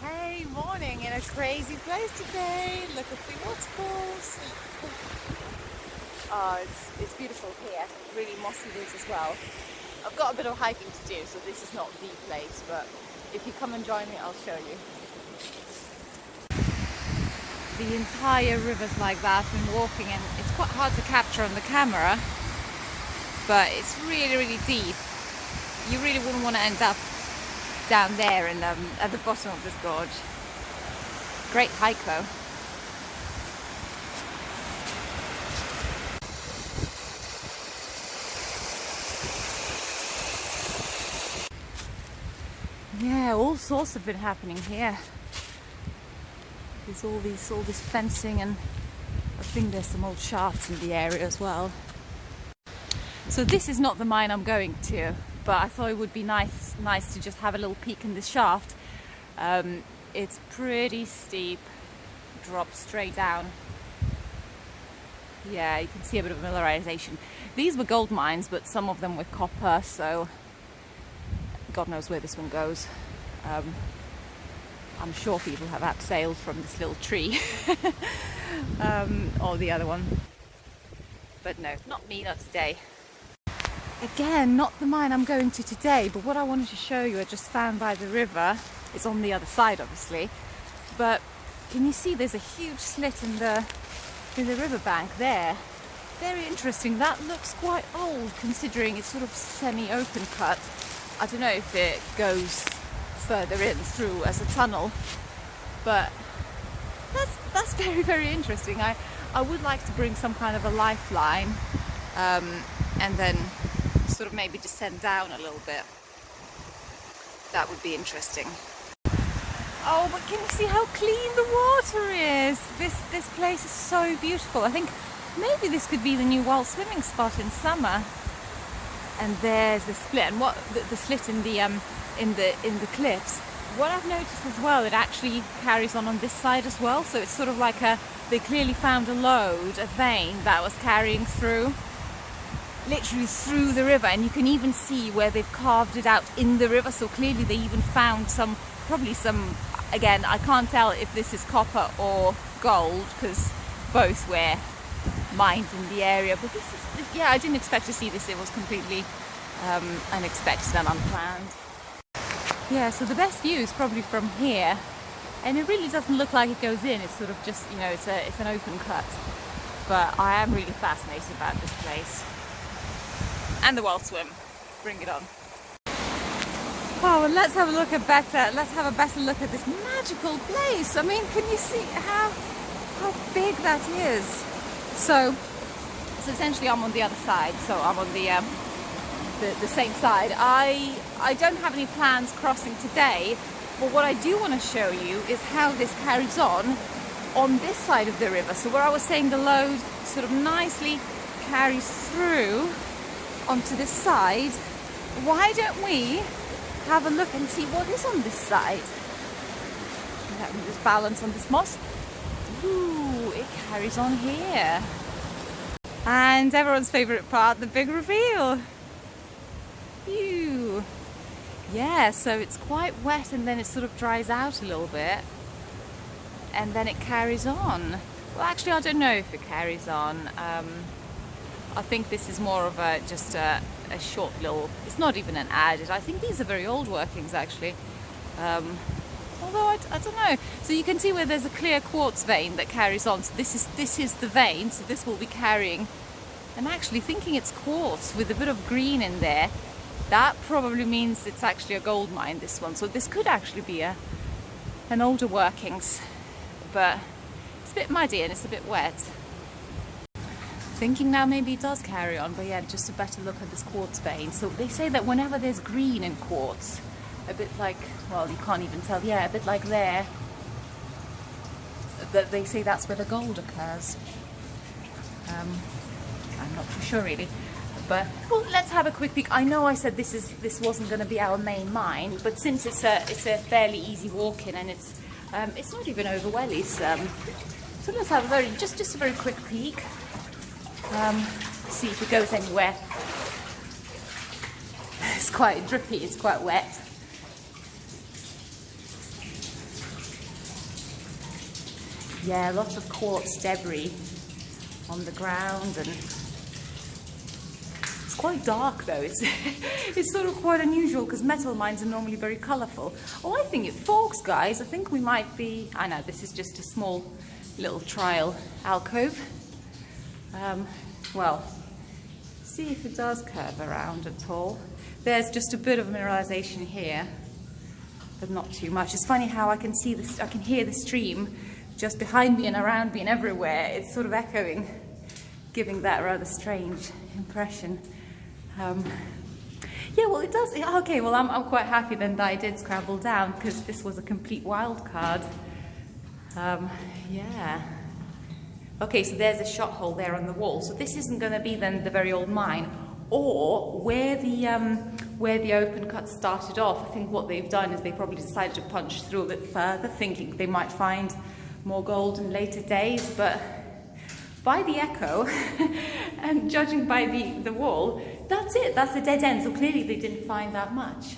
Hey, morning in a crazy place today. Look at the waterfalls. Oh, it's beautiful here. Really mossy woods as well. I've got a bit of hiking to do, so this is not the place, but if you come and join me, I'll show you. The entire river's like that. I've been walking and it's quite hard to capture on the camera, but it's really, really deep. You really wouldn't want to end up down there in, at the bottom of this gorge. Great hike though. Yeah, all sorts have been happening here. There's all this fencing, and I think there's some old shafts in the area as well. So this is not the mine I'm going to, but I thought it would be nice to just have a little peek in this shaft. It's pretty steep, drops straight down. Yeah, you can see a bit of mineralization. These were gold mines, but some of them were copper, so God knows where this one goes. I'm sure people have abseiled from this little tree or the other one, but no, not me, not today. Again, not the mine I'm going to today, but what I wanted to show you I just found by the river. It's on the other side obviously, but can you see there's a huge slit in the riverbank there? Very interesting. That looks quite old considering it's sort of semi-open cut. I don't know if it goes further in through as a tunnel, but that's very, very interesting. I would like to bring some kind of a lifeline and then sort of maybe descend down a little bit. That would be interesting. Oh, but can you see how clean the water is? This place is so beautiful. I think maybe this could be the new wild swimming spot in summer. And there's the split, and what the slit in the cliffs. What I've noticed as well, it actually carries on this side as well. So it's sort of like they clearly found a vein that was carrying through, literally through the river, and you can even see where they've carved it out in the river. So clearly they even found probably some. Again, I can't tell if this is copper or gold because both were mined in the area. But this is, yeah, I didn't expect to see this. It was completely unexpected and unplanned. Yeah, so the best view is probably from here, and it really doesn't look like it goes in. It's sort of just, you know, it's an open cut. But I am really fascinated about this place. And the wild swim. Bring it on. Oh, and let's have a better look at this magical place. I mean, can you see how big that is? So essentially I'm on the other side, so I'm on the same side. I don't have any plans crossing today, but what I do want to show you is how this carries on this side of the river. So where I was saying the load sort of nicely carries through onto this side, why don't we have a look and see what is on this side? Let me just balance on this moss. Ooh, it carries on here. And everyone's favourite part, the big reveal. Phew. Yeah, so it's quite wet and then it sort of dries out a little bit. And then it carries on. Well, actually, I don't know if it carries on. I think this is more of just a short little, it's not even an adit. I think these are very old workings actually. Although I don't know. So you can see where there's a clear quartz vein that carries on. So this is the vein, so this will be carrying. And actually thinking it's quartz with a bit of green in there, that probably means it's actually a gold mine, this one. So this could actually be an older workings, but it's a bit muddy and it's a bit wet. Thinking now maybe it does carry on, but yeah, just a better look at this quartz vein. So they say that whenever there's green in quartz, a bit like, well, you can't even tell, yeah, a bit like there, that they say that's where the gold occurs. I'm not too sure really, but well, let's have a quick peek. I know I said this wasn't going to be our main mine, but since it's a fairly easy walk in, and it's not even over wellies, so let's have just a very quick peek. See if it goes anywhere. It's quite drippy, it's quite wet. Yeah, lots of quartz debris on the ground, and it's quite dark though. It's sort of quite unusual because metal mines are normally very colourful. Oh, I think it forks, guys. I think we might be... I know, this is just a small little trial alcove. Well, see if it does curve around at all. There's just a bit of mineralization here, but not too much. It's funny how I can see this, I can hear the stream just behind me and around me and everywhere. It's sort of echoing, giving that rather strange impression. Yeah, well, it does. Okay, well, I'm quite happy then that I did scramble down, because this was a complete wild card. Yeah. Okay, so there's a shot hole there on the wall. So this isn't going to be then the very old mine, or where the open cut started off. I think what they've done is they probably decided to punch through a bit further, thinking they might find more gold in later days. But by the echo and judging by the wall, that's it. That's a dead end. So clearly they didn't find that much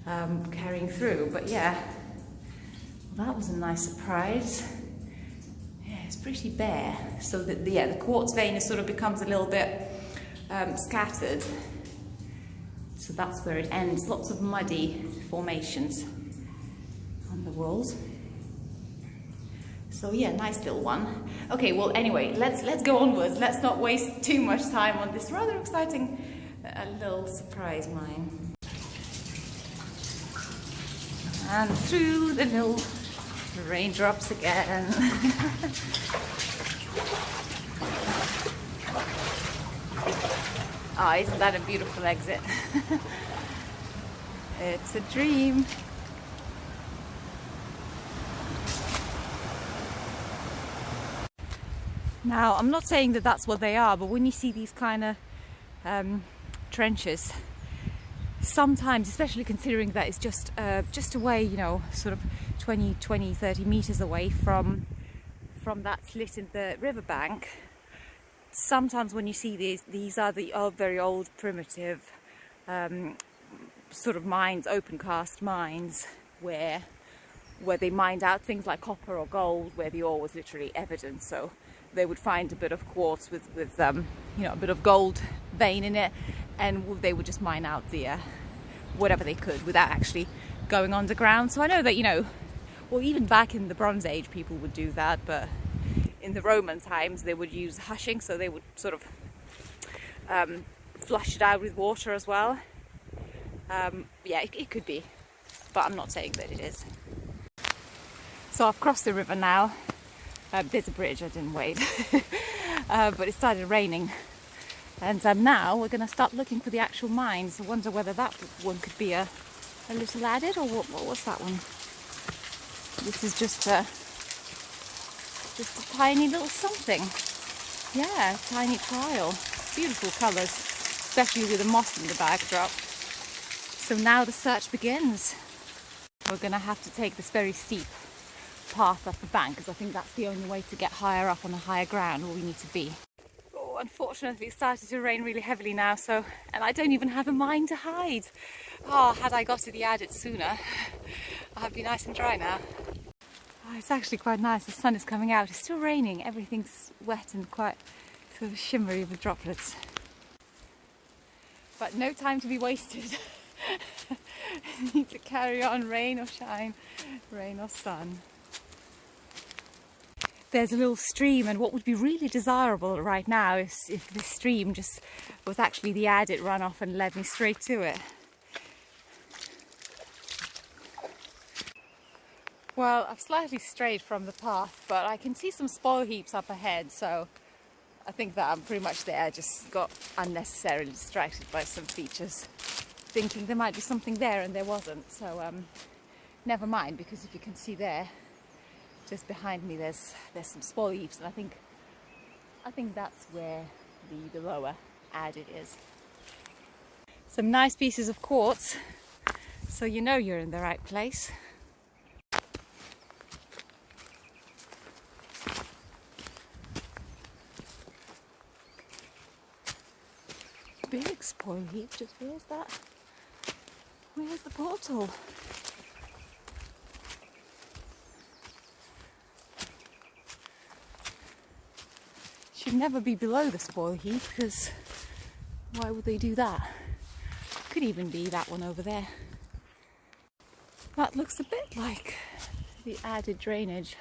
carrying through. But yeah, well, that was a nice surprise. It's pretty bare, so that the quartz vein sort of becomes a little bit scattered. So that's where it ends. Lots of muddy formations on the walls. So yeah, nice little one. Okay, well anyway, let's go onwards. Let's not waste too much time on this rather exciting little surprise mine. And through the little raindrops again. Ah, isn't that a beautiful exit? It's a dream. Now, I'm not saying that that's what they are, but when you see these kind of trenches, sometimes, especially considering that it's just away, you know, sort of 20, 30 meters away from that slit in the riverbank, sometimes when you see these are the very old primitive sort of mines, open cast mines, where they mined out things like copper or gold, where the ore was literally evident. So they would find a bit of quartz with you know, a bit of gold vein in it, and they would just mine out the whatever they could without actually going underground. So I know that, you know, well, even back in the Bronze Age people would do that, but in the Roman times they would use hushing, so they would sort of flush it out with water as well. Yeah, it could be, but I'm not saying that it is. So I've crossed the river now. There's a bridge, I didn't wait, but it started raining, and now we're going to start looking for the actual mines. I wonder whether that one could be a little adit, or what was that one? This is just a tiny little something. Yeah, tiny trial. Beautiful colours, especially with the moss in the backdrop. So now the search begins. We're going to have to take this very steep path up the bank, because I think that's the only way to get higher up on the higher ground where we need to be. Oh, unfortunately it started to rain really heavily now, and I don't even have a mine to hide. Oh, had I got to the adit sooner, I'd be nice and dry now. Oh, it's actually quite nice. The sun is coming out. It's still raining. Everything's wet and quite sort of shimmery with droplets. But no time to be wasted. Need to carry on, rain or shine, rain or sun. There's a little stream, and what would be really desirable right now is if this stream just was actually the adit runoff and led me straight to it. Well, I've slightly strayed from the path, but I can see some spoil heaps up ahead, so I think that I'm pretty much there. I just got unnecessarily distracted by some features, thinking there might be something there, and there wasn't. So never mind, because if you can see there, just behind me, there's some spoil heaps, and I think that's where the lower adit is. Some nice pieces of quartz, so you know you're in the right place. Big spoil heap. Just where's that? Where's the portal? should never be below the spoil heap, because why would they do that? Could even be that one over there. That looks a bit like the added drainage.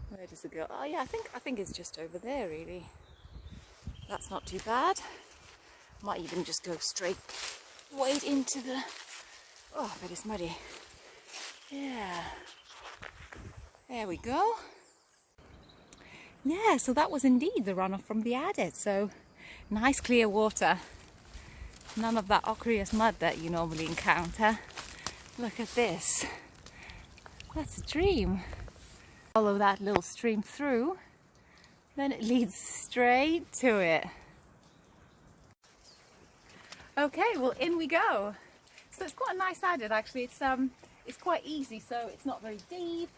Where does it go? Oh yeah, I think it's just over there really. That's not too bad. Might even just go straight wade into the... Oh, but it's muddy. Yeah. There we go. Yeah, so that was indeed the runoff from the adit. So nice clear water. None of that ochreous mud that you normally encounter. Look at this. That's a dream. Follow that little stream through, then it leads straight to it. Okay, well in we go. So it's quite a nice adit actually. It's quite easy, so it's not very deep.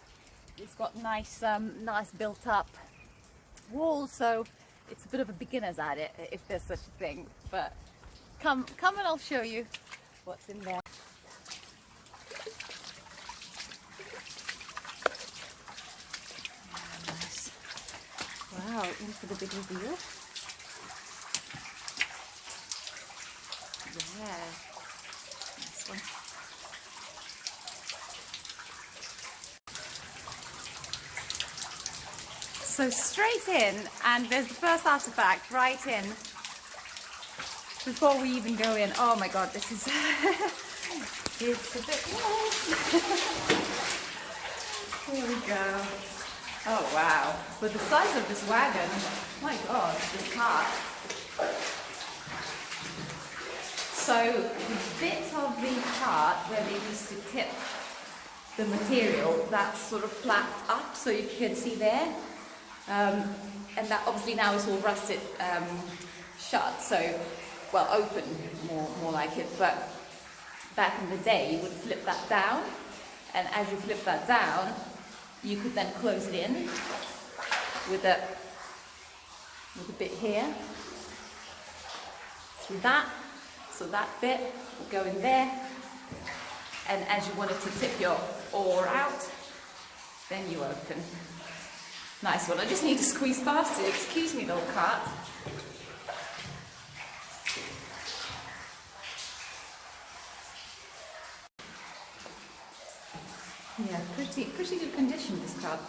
It's got nice built up walls, so it's a bit of a beginner's adit if there's such a thing. But come and I'll show you what's in there. Wow, in for the big reveal. Yeah, nice one. So straight in, and there's the first artifact right in. Before we even go in, oh my god, this is it's a bit Here we go. Oh wow, with the size of this wagon, my god, this cart. So the bit of the cart where they used to tip the material, that's sort of flapped up, so you can see there. And that obviously now is all rusted shut, so, well, open, more like it, but back in the day you would flip that down, and as you flip that down, you could then close it in with a bit here, through that, so that bit will go in there, and as you wanted to tip your ore out, then you open. Nice one. I just need to squeeze past it. Excuse me, little cart. Yeah, pretty good condition, this cart.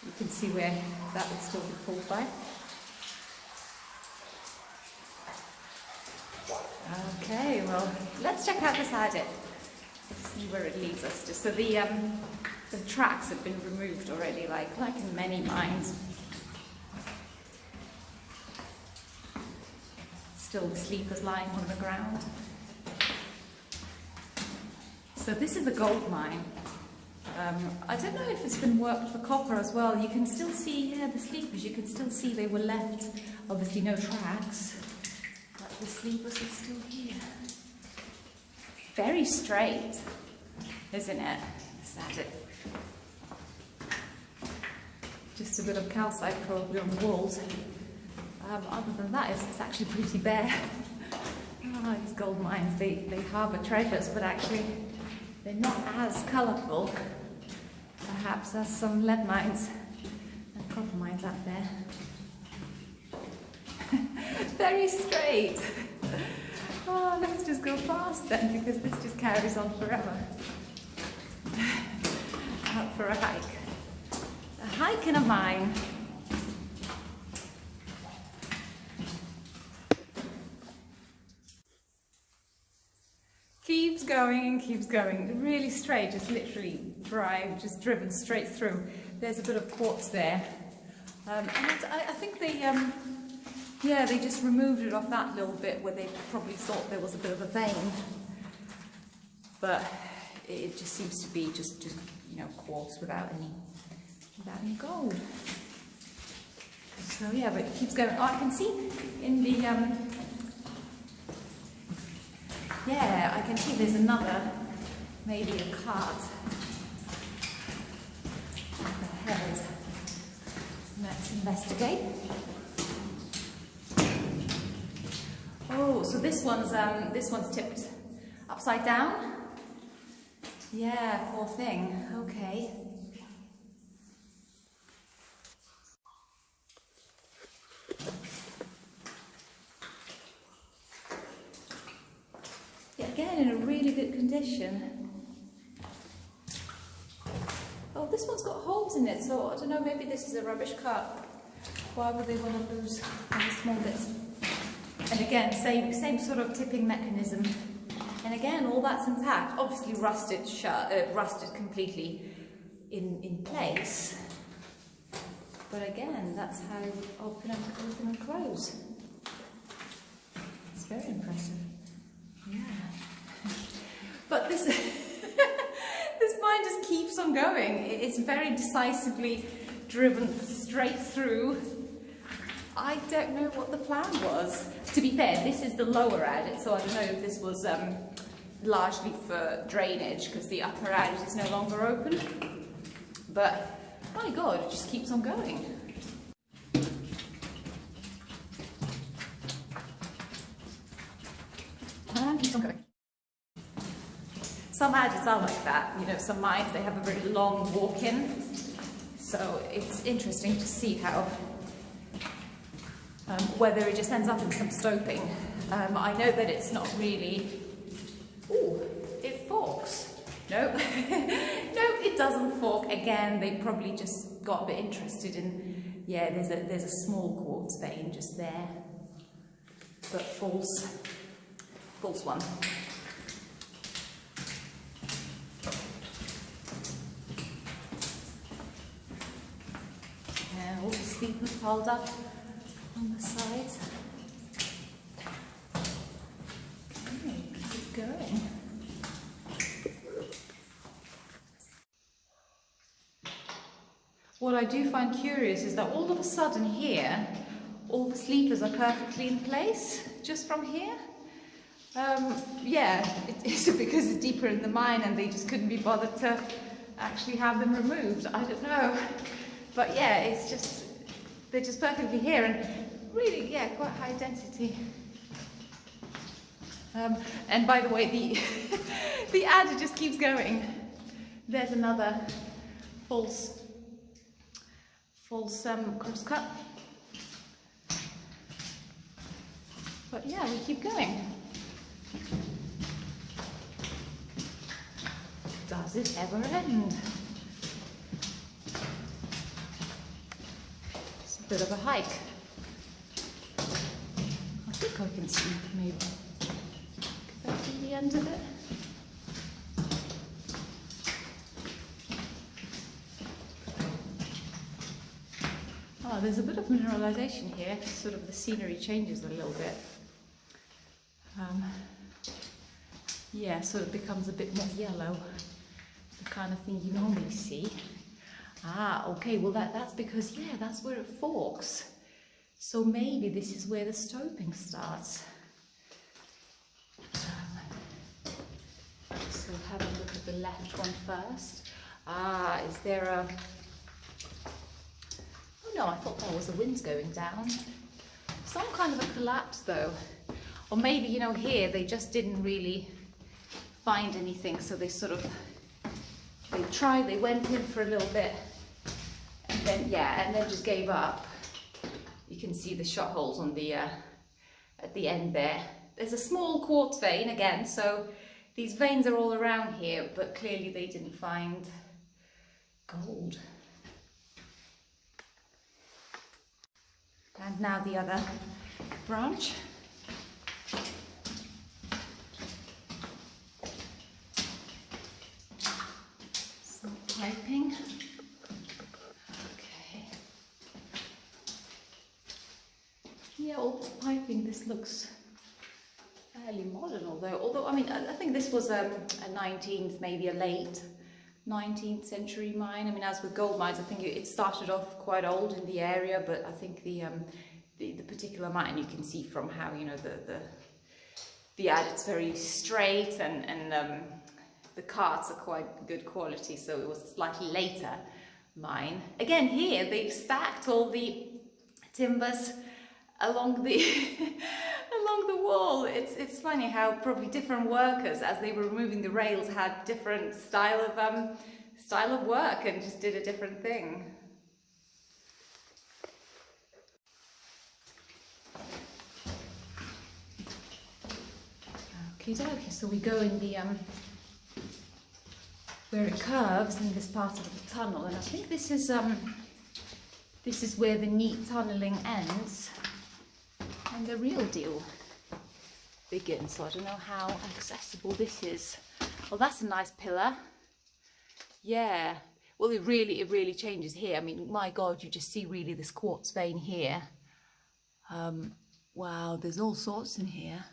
You can see where that would still be pulled by. Okay, well, let's check out this adit. See where it leads us to. So the tracks have been removed already, like in many mines. Still the sleepers lying on the ground. So this is a gold mine. I don't know if it's been worked for copper as well. You can still see here the sleepers. You can still see they were left. Obviously no tracks, but the sleepers are still here. Very straight, isn't it? This adit. Just a bit of calcite probably on the walls. Other than that, it's actually pretty bare. These gold mines, they harbour treasures, but actually they're not as colourful, perhaps, as some lead mines and copper mines out there. Very straight. Oh, let's just go fast then, because this just carries on forever. Out for a hike. A hike in a mine. Keeps going and keeps going. Really straight, just literally just driven straight through. There's a bit of quartz there. And I think they just removed it off that little bit where they probably thought there was a bit of a vein. But it just seems to be just you know, quartz without any gold. So yeah, but it keeps going. Oh, I can see in the yeah, I can see there's another, maybe a cart ahead. Let's investigate. Oh, so this one's tipped upside down. Yeah, poor thing. Okay. condition. Oh, this one's got holes in it, so I don't know, maybe this is a rubbish cart. Why would they want to lose all the small bits? And again, same sort of tipping mechanism. And again, all that's intact. Obviously rusted completely in place. But again, that's how you open and close. It's very impressive. Yeah. But this this mine just keeps on going. It's very decisively driven straight through. I don't know what the plan was. To be fair, this is the lower adit, so I don't know if this was largely for drainage because the upper adit is no longer open. But my God, it just keeps on going. And keeps on going. Some adits are like that, you know, some mines, they have a very long walk-in. So it's interesting to see how, whether it just ends up in some stoping. I know that it's not really, ooh, it forks. No, no, it doesn't fork. Again, they probably just got a bit interested in, yeah, there's a small quartz vein just there, but false one. And all the sleepers piled up on the sides. Okay, keep going. What I do find curious is that all of a sudden here, all the sleepers are perfectly in place, just from here. Yeah, is it because it's deeper in the mine and they just couldn't be bothered to actually have them removed? I don't know. But yeah, it's just, they're just perfectly here and really, yeah, quite high density. And by the way, the adit just keeps going. There's another false crosscut. But yeah, we keep going. Does it ever end? It's a bit of a hike. I think I can see maybe. Could that be the end of it? Oh, there's a bit of mineralization here. Sort of the scenery changes a little bit. Yeah, so it becomes a bit more yellow, the kind of thing you normally see. Ah, okay, well that's because, yeah, that's where it forks. So maybe this is where the stoping starts. So have a look at the left one first. Ah, is there a... Oh no, I thought that was the winds going down. Some kind of a collapse though. Or maybe, you know, here they just didn't really find anything, so they sort of, they tried, they went in for a little bit, and then, yeah, and then just gave up. You can see the shot holes on the, at the end there. There's a small quartz vein again, so these veins are all around here, but clearly they didn't find gold. And now the other branch. Some piping. Okay. Yeah, all the piping, this looks fairly modern, although I mean, I think this was a 19th, maybe a late 19th century mine. I mean, as with gold mines, I think it started off quite old in the area, but I think the particular mine, you can see from how, you know, the adit's very straight, and the carts are quite good quality, so it was a slightly later mine. Again, here they've stacked all the timbers along the along the wall. It's funny how probably different workers, as they were removing the rails, had different style of work and just did a different thing. Okay, so we go in the where it curves in this part of the tunnel, and I think this is where the neat tunnelling ends and the real deal begins. So I don't know how accessible this is. Well, that's a nice pillar. Yeah. Well, it really changes here. I mean, my God, you just see really this quartz vein here. Wow, there's all sorts in here.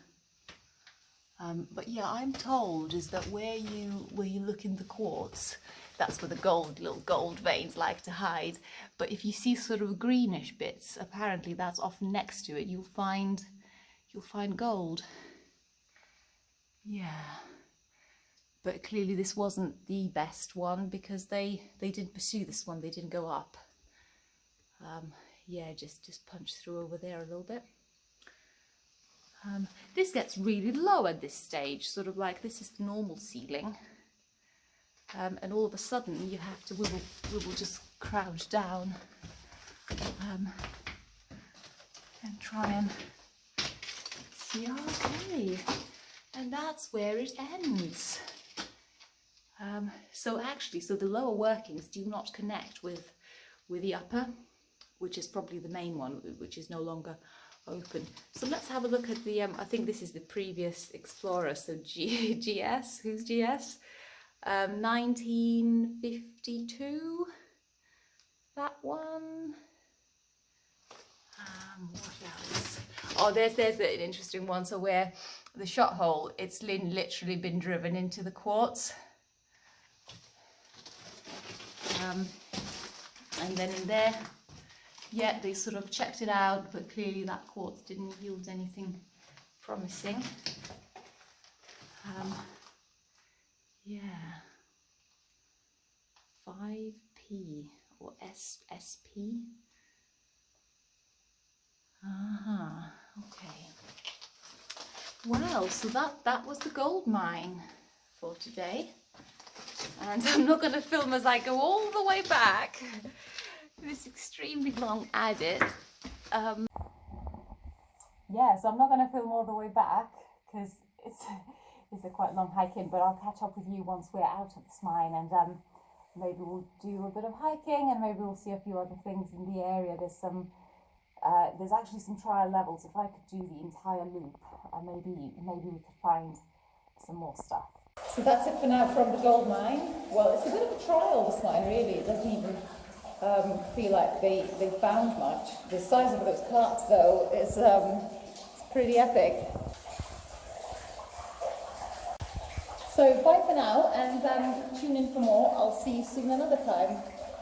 But yeah, I'm told is that where you look in the quartz, that's where the little gold veins like to hide. But if you see sort of greenish bits, apparently that's often next to it. You'll find gold. Yeah. But clearly this wasn't the best one because they didn't pursue this one. They didn't go up. Yeah, just punch through over there a little bit. This gets really low at this stage, sort of like this is the normal ceiling. And all of a sudden you have to, we will just crouch down and try and see, okay, and that's where it ends. So the lower workings do not connect with the upper, which is probably the main one, which is no longer open. So let's have a look at the, I think this is the previous explorer, so GS, who's GS? 1952, that one. What else? Oh, there's an interesting one. So where the shot hole, it's literally been driven into the quartz. And then in there, yeah, they sort of checked it out, but clearly that quartz didn't yield anything promising. Yeah, 5P or SP. Okay. Well, so that was the gold mine for today. And I'm not going to film as I go all the way back this extremely long adit. Yeah, so I'm not going to film all the way back because it's a quite long hike in, but I'll catch up with you once we're out of this mine, and maybe we'll do a bit of hiking, and maybe we'll see a few other things in the area. There's actually some trial levels. If I could do the entire loop, maybe we could find some more stuff. So that's it for now from the gold mine. Well, it's a bit of a trial, this mine, really. It doesn't even feel like they found much. The size of those carts, though, is it's pretty epic. So bye for now, and tune in for more. I'll see you soon another time.